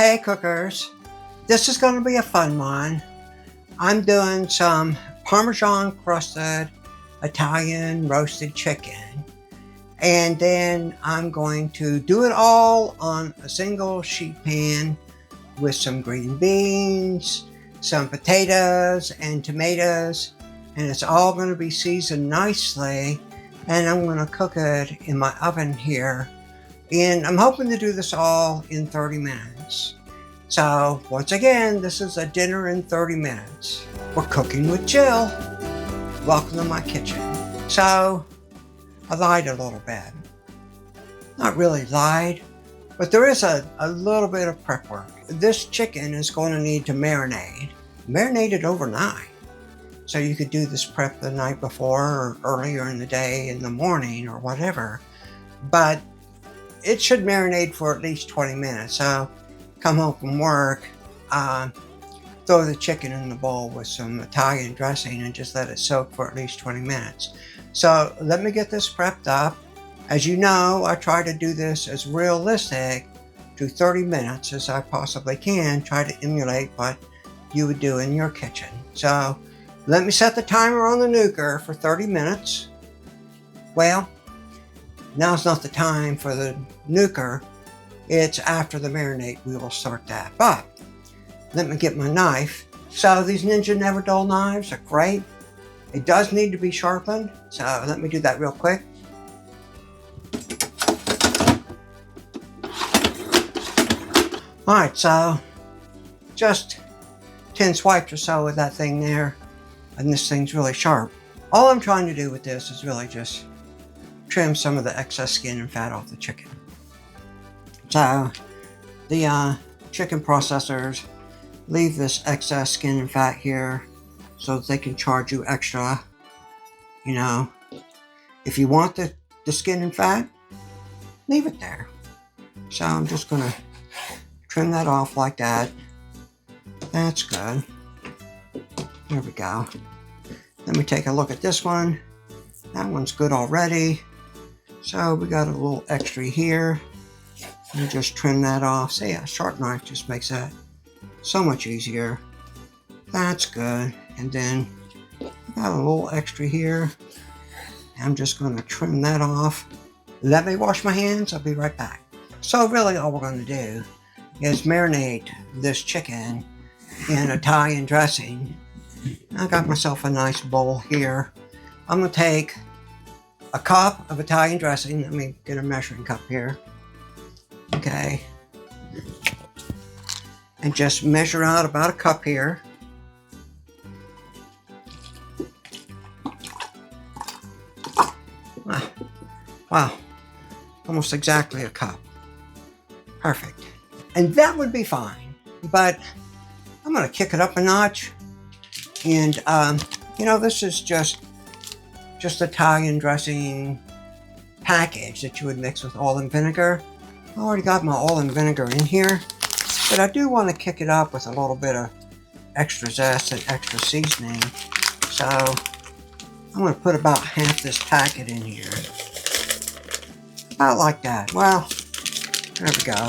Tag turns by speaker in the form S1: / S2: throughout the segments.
S1: Hey cookers, this is going to be a fun one. I'm doing some Parmesan crusted Italian roasted chicken, and then I'm going to do it all on a single sheet pan with some green beans, some potatoes and tomatoes, and it's all going to be seasoned nicely, and I'm going to cook it in my oven here, and I'm hoping to do this all in 30 minutes. So once again, this is a dinner in 30 minutes. We're cooking with Jill. Welcome to my kitchen. So I lied a little bit. Not really lied, but there is a little bit of prep work. This chicken is going to need to marinate it overnight. So you could do this prep the night before or earlier in the day, in the morning or whatever. But it should marinate for at least 20 minutes. So come home from work, throw the chicken in the bowl with some Italian dressing and just let it soak for at least 20 minutes. So let me get this prepped up. As you know, I try to do this as realistic to 30 minutes as I possibly can, try to emulate what you would do in your kitchen. So let me set the timer on the nuker for 30 minutes. Well, now's not the time for the nuker. It's after the marinade we will start that. But let me get my knife. So these Ninja Never Dull knives are great. It does need to be sharpened, so let me do that real quick. Alright, so just 10 swipes or so with that thing there, and this thing's really sharp. All I'm trying to do with this is really just trim some of the excess skin and fat off the chicken. So the chicken processors leave this excess skin and fat here so that they can charge you extra. You know, if you want the skin and fat, leave it there. So I'm just gonna trim that off like that. That's good. There we go. Let me take a look at this one. That one's good already. So we got a little extra here. Let me just trim that off. See, a sharp knife just makes that so much easier. That's good. And then I got a little extra here. I'm just going to trim that off. Let me wash my hands. I'll be right back. So really all we're going to do is marinate this chicken in Italian dressing. I got myself a nice bowl here. I'm going to take a cup of Italian dressing. Let me get a measuring cup here. Okay. And just measure out about a cup here. Wow. Almost exactly a cup. Perfect. And that would be fine. But I'm going to kick it up a notch. And, you know, this is just Italian dressing package that you would mix with oil and vinegar. I already got my oil and vinegar in here, but I do want to kick it up with a little bit of extra zest and extra seasoning. So I'm going to put about half this packet in here. About like that. Well, there we go.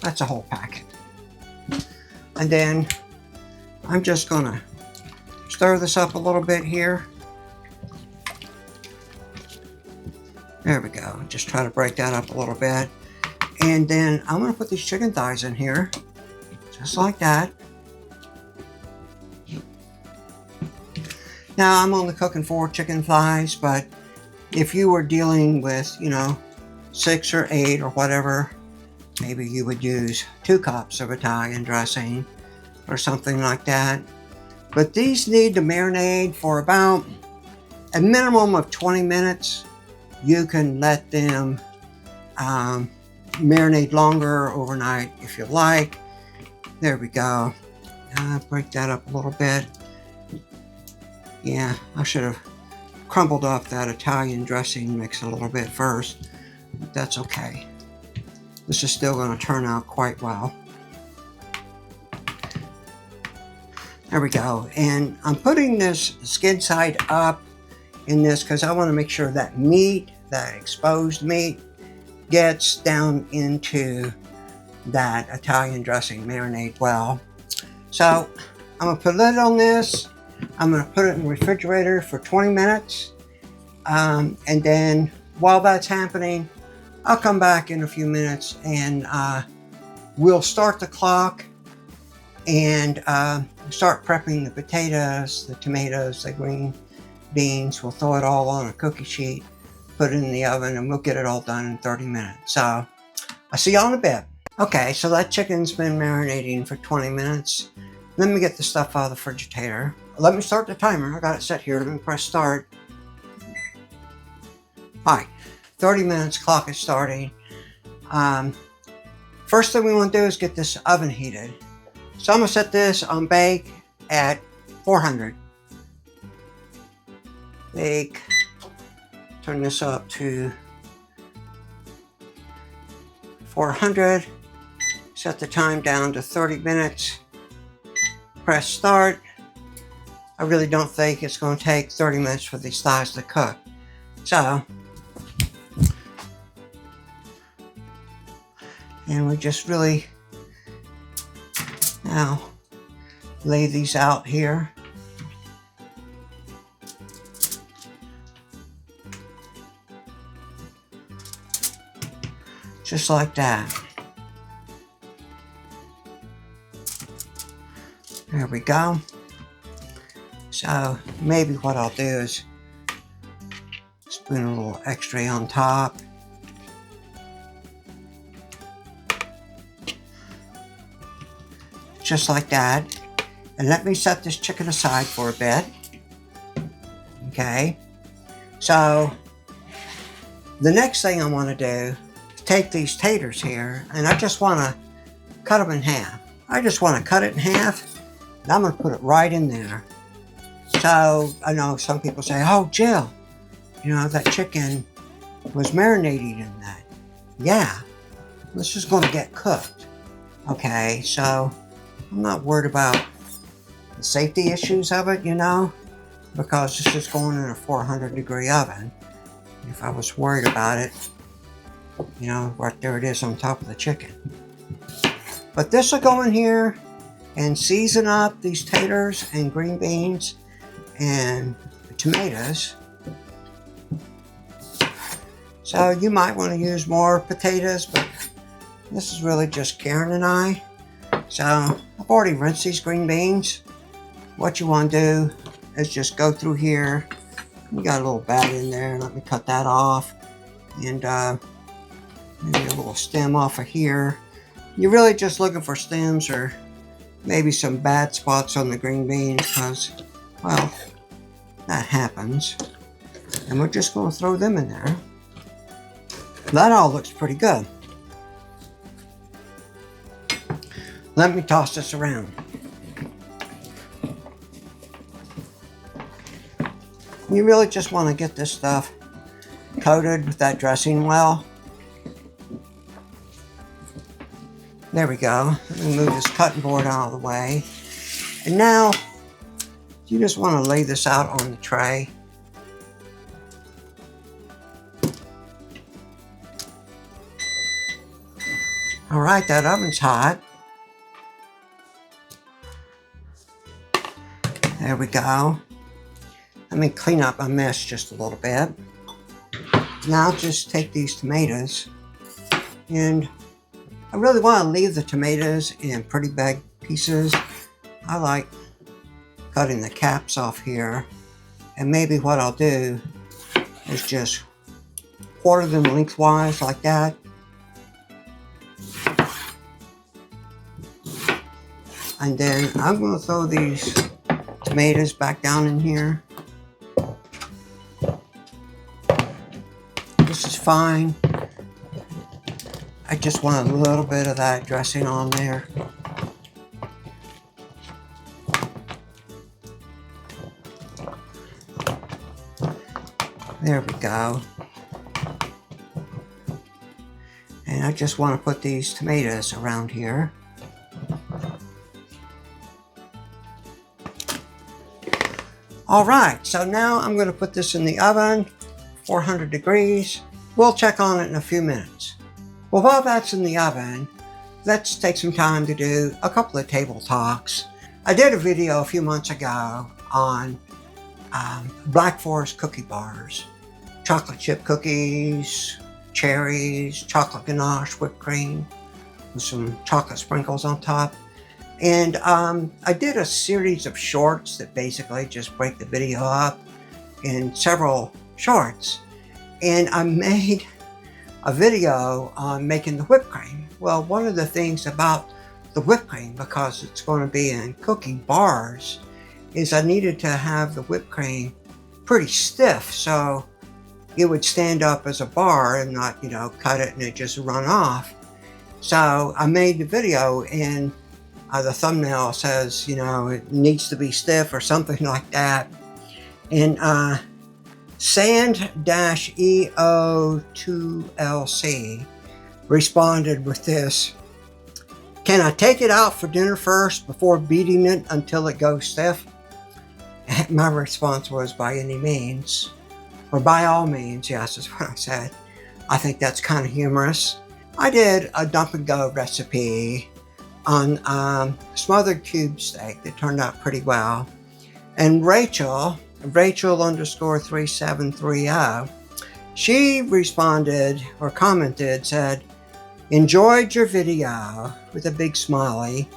S1: That's a whole packet. And then I'm just going to stir this up a little bit here. There we go. Just try to break that up a little bit. And then I'm going to put these chicken thighs in here. Just like that. Now I'm only cooking 4 chicken thighs, but if you were dealing with, you know, 6 or 8 or whatever, maybe you would use 2 cups of Italian dressing or something like that. But these need to marinate for about a minimum of 20 minutes. You can let them marinate longer overnight if you like. There we go. Break that up a little bit. Yeah, I should have crumbled up that Italian dressing mix a little bit first. But that's okay. This is still going to turn out quite well. There we go. And I'm putting this skin side up in this because I want to make sure that meat, that exposed meat, gets down into that Italian dressing marinade well. So I'm gonna put a lid on this. I'm gonna put it in the refrigerator for 20 minutes. And then while that's happening, I'll come back in a few minutes and we'll start the clock and start prepping the potatoes, the tomatoes, the green beans. We'll throw it all on a cookie sheet, put it in the oven, and we'll get it all done in 30 minutes. So I'll see y'all in a bit. Okay, so that chicken's been marinating for 20 minutes. Let me get the stuff out of the Frigidator. Let me start the timer. I got it set here. Let me press start. All right, 30 minutes, clock is starting. First thing we want to do is get this oven heated. So I'm gonna set this on bake at 400. Bake, turn this up to 400. Set the time down to 30 minutes. Press start. I really don't think it's going to take 30 minutes for these thighs to cook. So, and we just really now lay these out here. Just like that. There we go. So maybe what I'll do is spoon a little extra on top. Just like that. And let me set this chicken aside for a bit. Okay. So the next thing I want to do is take these taters here and I just want to cut them in half. I just want to cut it in half and I'm going to put it right in there. So I know some people say, oh, Jill, you know, that chicken was marinating in that. Yeah, this is going to get cooked. Okay, so I'm not worried about the safety issues of it, you know, because this is going in a 400-degree oven. If I was worried about it, you know, right there it is on top of the chicken. But this will go in here and season up these taters and green beans and tomatoes. So you might want to use more potatoes, but this is really just Karen and I. So I've already rinsed these green beans. What you want to do is just go through here. We got a little bat in there. Let me cut that off. And maybe a little stem off of here. You're really just looking for stems or maybe some bad spots on the green beans because, well, that happens. And we're just going to throw them in there. That all looks pretty good. Let me toss this around. You really just want to get this stuff coated with that dressing well. There we go. Let me move this cutting board out of the way. And now, you just want to lay this out on the tray. All right, that oven's hot. There we go. Let me clean up my mess just a little bit. Now I'll just take these tomatoes and I really want to leave the tomatoes in pretty big pieces. I like cutting the caps off here. And maybe what I'll do is just quarter them lengthwise like that. And then I'm going to throw these tomatoes back down in here. This is fine. I just want a little bit of that dressing on there. There we go. And I just want to put these tomatoes around here. All right, so now I'm going to put this in the oven, 400 degrees. We'll check on it in a few minutes. Well, while that's in the oven, let's take some time to do a couple of table talks. I did a video a few months ago on Black Forest cookie bars. Chocolate chip cookies, cherries, chocolate ganache, whipped cream, with some chocolate sprinkles on top. And I did a series of shorts that basically just break the video up in several shorts. And I made a video on making the whipped cream. Well, one of the things about the whipped cream, because it's going to be in cookie bars, is I needed to have the whipped cream pretty stiff so it would stand up as a bar and not, cut it and it just run off. So I made the video, and the thumbnail says, it needs to be stiff or something like that. And Sand-EO2LC responded with this: "Can I take it out for dinner first before beating it until it goes stiff?" And my response was, by any means, or by all means, yes, is what I said. I think that's kind of humorous. I did a dump and go recipe on smothered cube steak that turned out pretty well. And Rachel _3730, she responded or commented, said, "Enjoyed your video," with a big smiley.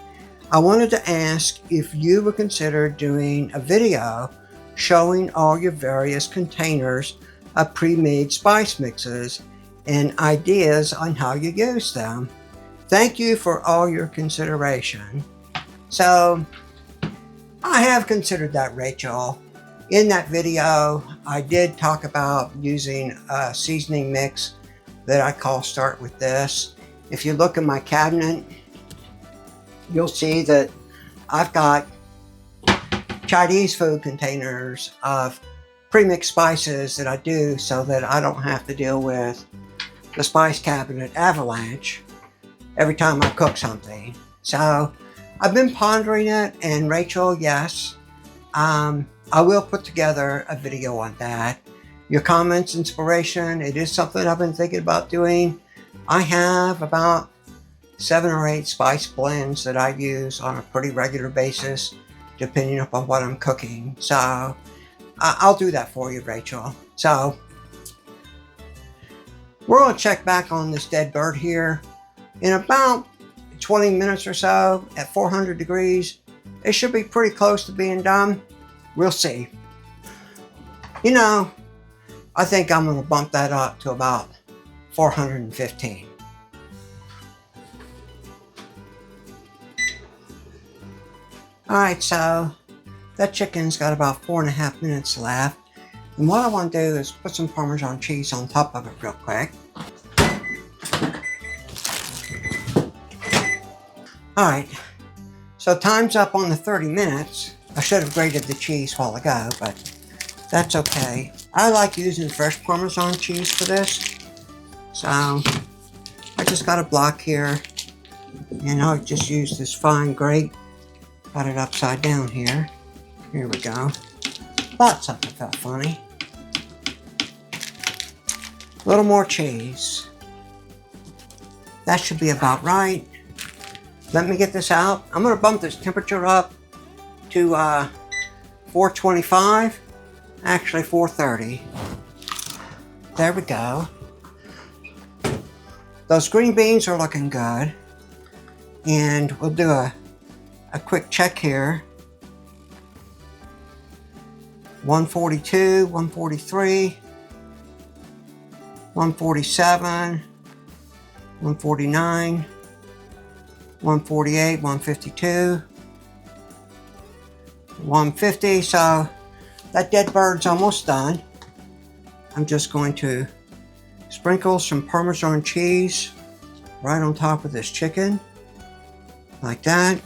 S1: "I wanted to ask if you would consider doing a video showing all your various containers of pre-made spice mixes and ideas on how you use them. Thank you for all your consideration." So I have considered that, Rachel. In that video, I did talk about using a seasoning mix that I call Start With This. If you look in my cabinet, you'll see that I've got Chinese food containers of pre-mixed spices that I do so that I don't have to deal with the spice cabinet avalanche every time I cook something. So I've been pondering it, and Rachel, yes, I will put together a video on that. Your comments, inspiration, it is something I've been thinking about doing. I have about 7 or 8 spice blends that I use on a pretty regular basis, depending upon what I'm cooking. So I'll do that for you, Rachel. So we're going to check back on this dead bird here in about 20 minutes or so at 400 degrees. It should be pretty close to being done. We'll see. I think I'm going to bump that up to about 415. Alright, so that chicken's got about 4.5 minutes left. And what I want to do is put some Parmesan cheese on top of it real quick. Alright, so time's up on the 30 minutes. I should have grated the cheese a while ago, but that's okay. I like using fresh Parmesan cheese for this. So I just got a block here, and I'll just use this fine grate. Got it upside down here. Here we go. Thought something felt funny. A little more cheese. That should be about right. Let me get this out. I'm going to bump this temperature up to 425. Actually 430. There we go. Those green beans are looking good. And we'll do a quick check here. 142, 143, 147, 149, 148, 152, 150. So that dead bird's almost done. I'm just going to sprinkle some Parmesan cheese right on top of this chicken, like that.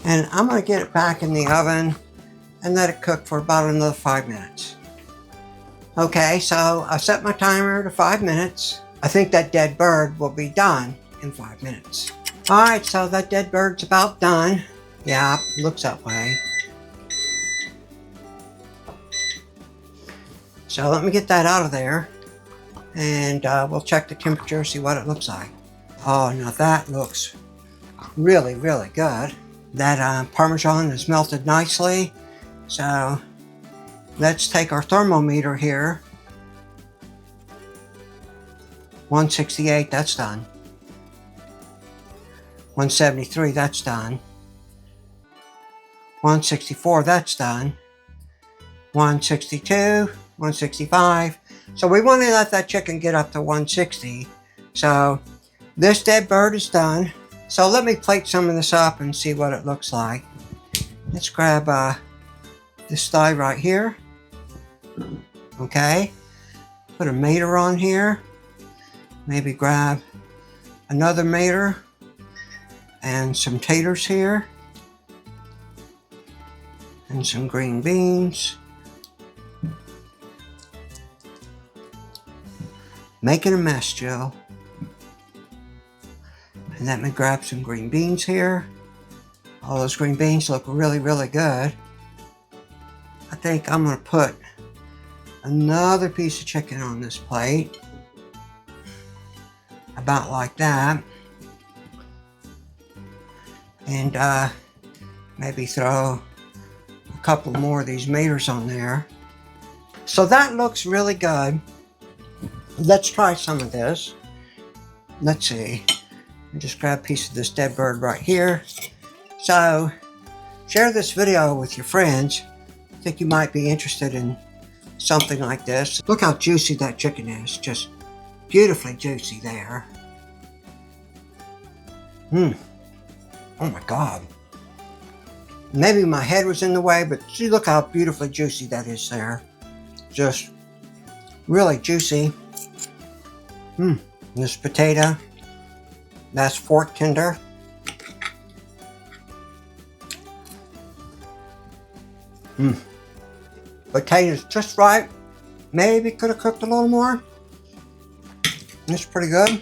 S1: And I'm going to get it back in the oven and let it cook for about another 5 minutes. Okay, so I set my timer to 5 minutes. I think that dead bird will be done in 5 minutes. Alright, so that dead bird's about done. Yeah, looks that way. So let me get that out of there, and we'll check the temperature, see what it looks like. Oh, now that looks really, really good. That Parmesan is melted nicely. So let's take our thermometer here. 168, that's done. 173, that's done. 164, that's done. 162, 165. So we want to let that chicken get up to 160. So this dead bird is done. So let me plate some of this up and see what it looks like. Let's grab this thigh right here. Okay. Put a mater on here. Maybe grab another mater and some taters here. And some green beans. Making a mess, Joe. And let me grab some green beans here. All those green beans look really, really good. I think I'm going to put another piece of chicken on this plate. About like that. And maybe throw a couple more of these maters on there. So that looks really good. Let's try some of this. Let's see. Just grab a piece of this dead bird right here. So share this video with your friends. I think you might be interested in something like this. Look how juicy that chicken is. Just beautifully juicy there. Oh my God. Maybe my head was in the way, but see, look how beautifully juicy that is there. Just really juicy. This potato, that's fork tender. Potatoes just right. Maybe could have cooked a little more. It's pretty good.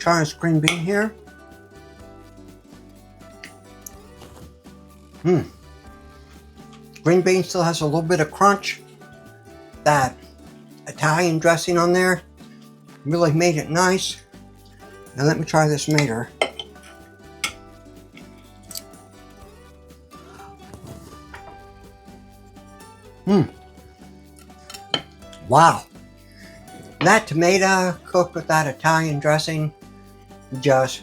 S1: Try this green bean here. Green bean still has a little bit of crunch. That Italian dressing on there really made it nice. Now let me try this mater. Wow. That tomato cooked with that Italian dressing just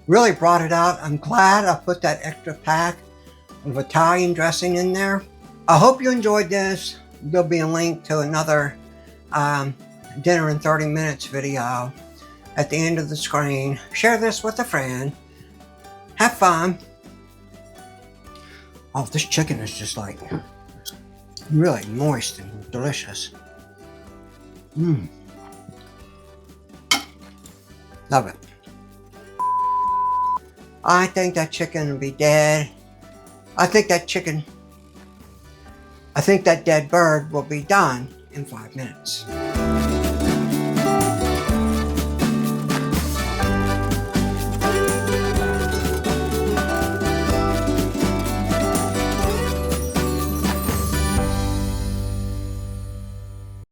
S1: really brought it out. I'm glad I put that extra pack of Italian dressing in there. I hope you enjoyed this. There'll be a link to another dinner in 30 minutes video at the end of the screen. Share this with a friend. Have fun. Oh, this chicken is just like really moist and delicious. Love it. I think that chicken will be dead. I think that dead bird will be done in 5 minutes.